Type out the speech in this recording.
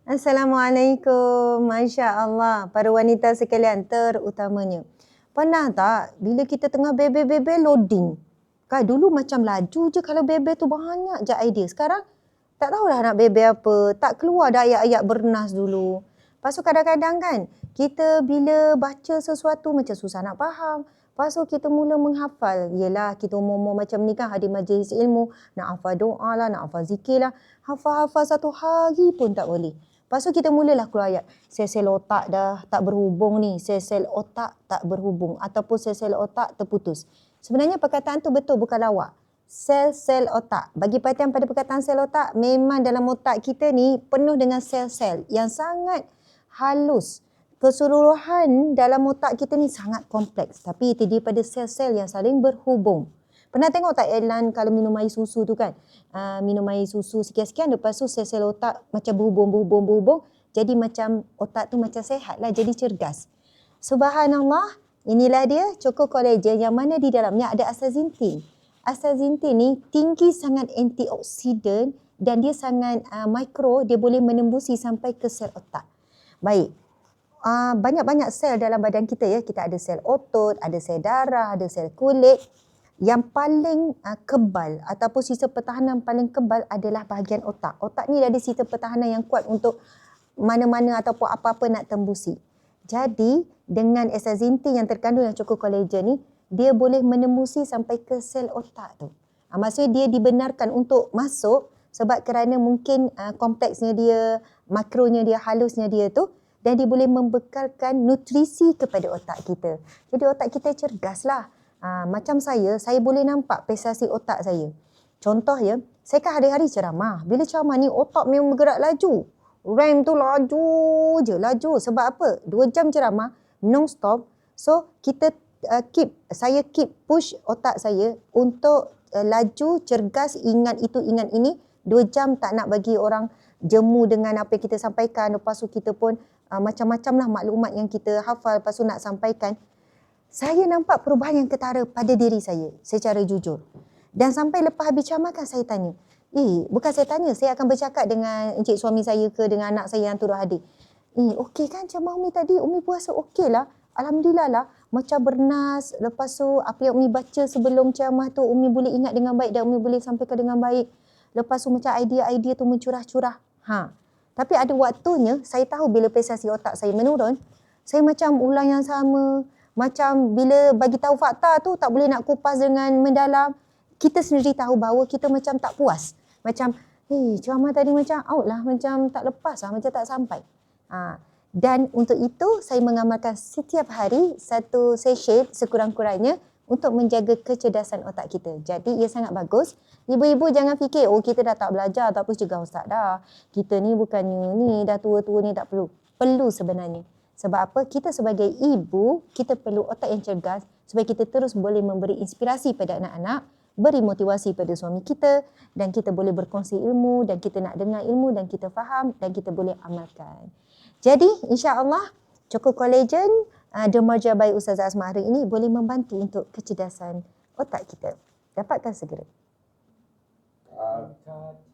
Assalamualaikum. Masya Allah. Para wanita sekalian terutamanya. Pernah tak bila kita tengah bebe-bebe loading? Kan dulu macam laju je kalau bebe tu banyak je idea. Sekarang tak tahulah nak bebe apa. Tak keluar dah ayat-ayat bernas dulu. Lepas tu kadang-kadang kan kita bila baca sesuatu macam susah nak faham. Lepas tu kita mula menghafal. Yelah kita umur-umur macam ni kan hadir majlis ilmu. Nak hafal doa lah, nak hafal zikir lah. Hafal-hafal satu hari pun tak boleh. Lepas tu kita mulalah keluar ayat. Sel-sel otak dah tak berhubung ni. Sel-sel otak tak berhubung. Ataupun sel-sel otak terputus. Sebenarnya perkataan tu betul bukan lawak. Sel-sel otak. Bagi perhatian pada perkataan sel otak, memang dalam otak kita ni penuh dengan sel-sel yang sangat halus. Keseluruhan dalam otak kita ni sangat kompleks. Tapi terdiri pada sel-sel yang saling berhubung. Pernah tengok tak iklan kalau minum air susu tu kan? Minum air susu sekian-sekian, lepas tu sel-sel otak macam berhubung. Jadi macam otak tu macam sehat lah, jadi cergas. Subhanallah, inilah dia Choco Collagen yang mana di dalamnya ada astaxanthin. Astaxanthin ni tinggi sangat antioksidan dan dia sangat mikro, dia boleh menembusi sampai ke sel otak. Baik. Banyak-banyak sel dalam badan kita ya. Kita ada sel otot, ada sel darah, ada sel kulit. Yang paling kebal ataupun sistem pertahanan paling kebal adalah bahagian otak. Otak ni ada sistem pertahanan yang kuat untuk mana-mana ataupun apa-apa nak tembusi. Jadi dengan astaxanthin yang terkandung dalam Choco Collagen ni, dia boleh menembusi sampai ke sel otak tu. Maksudnya dia dibenarkan untuk masuk sebab kerana mungkin kompleksnya dia, makronya dia, halusnya dia tu. Dan dia boleh membekalkan nutrisi kepada otak kita. Jadi otak kita cergas lah. Macam saya boleh nampak prestasi otak saya. Contoh ya, saya kan hari-hari ceramah. Bila ceramah ni otak memang bergerak laju. RAM tu laju je, laju. Sebab apa? 2 jam ceramah, non-stop. So kita saya keep push otak saya untuk laju, cergas, ingat itu, ingat ini. 2 jam tak nak bagi orang jemu dengan apa yang kita sampaikan. Lepas tu kita pun macam-macam lah maklumat yang kita hafal, lepas tu nak sampaikan. Saya nampak perubahan yang ketara pada diri saya secara jujur. Dan sampai lepas habis ceramah kan saya tanya. Bukan saya tanya, saya akan bercakap dengan encik suami saya ke dengan anak saya yang turut hadir. Okey kan ceramah Umi tadi? Umi puasa okey lah. Alhamdulillah lah. Macam bernas. Lepas tu apa yang Umi baca sebelum ceramah tu Umi boleh ingat dengan baik dan Umi boleh sampaikan dengan baik. Lepas tu macam idea-idea tu mencurah-curah. Tapi ada waktunya saya tahu bila prestasi otak saya menurun, saya macam ulang yang sama. Macam bila bagi tahu fakta tu tak boleh nak kupas dengan mendalam. Kita sendiri tahu bahawa kita macam tak puas. Macam, ceramah tadi macam out lah, macam tak lepas lah, macam tak sampai. Dan untuk itu saya mengamalkan setiap hari satu session sekurang-kurangnya untuk menjaga kecerdasan otak kita. Jadi ia sangat bagus. Ibu-ibu jangan fikir, kita dah tak belajar, tak perlu cegah ustaz dah. Kita ni bukannya ni, dah tua-tua ni tak perlu. Perlu sebenarnya. Sebab apa? Kita sebagai ibu, kita perlu otak yang cergas supaya kita terus boleh memberi inspirasi pada anak-anak, beri motivasi pada suami kita dan kita boleh berkongsi ilmu dan kita nak dengar ilmu dan kita faham dan kita boleh amalkan. Jadi insya-Allah Choco Collagen Dermaja by Ustazah Asma hari ini boleh membantu untuk kecerdasan otak kita. Dapatkan segera.